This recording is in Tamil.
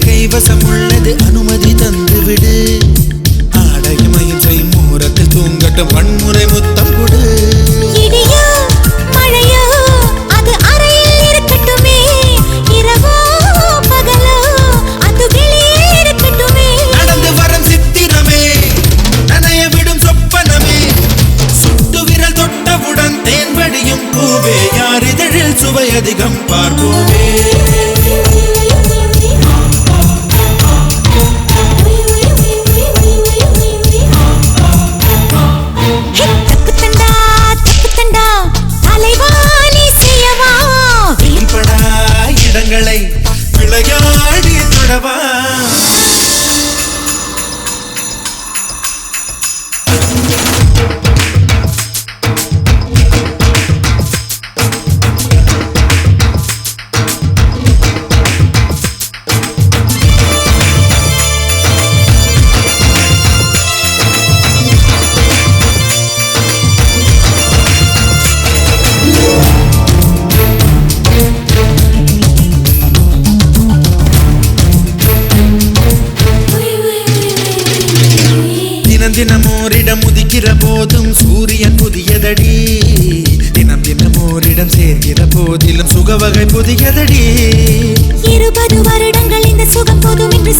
கைவசமுள்ளது அனுமதி தந்துவிடு. ஆடையமையும் செய் மூரத்தில் தூங்கட்டும் வன்முறை முத்தம் கொடு. இடியோ மழையோ அது அறையில் இருக்கட்டுமே, இரவோ பகலோ அது வெளியே இருக்கட்டுமே. நடந்து வரும் சித்திரமே நனைய விடும் சொப்பனமே, சுட்டு விரல் தொட்டவுடன் தேன் வடியும் பூவே, யார் இதழில் சுவை அதிகம் பார்ப்போமே. இடங்களை விளையாடி தொடவா. தினம் ஓரிடம் உதிக்கிற போதும் சூரியன் புதியதடி. தினம் ஓரிடம் சேர்க்கிற போதிலும் சுகவகை புதியதடி. 20 வருடங்கள் இந்த சுகம் போதும் என்று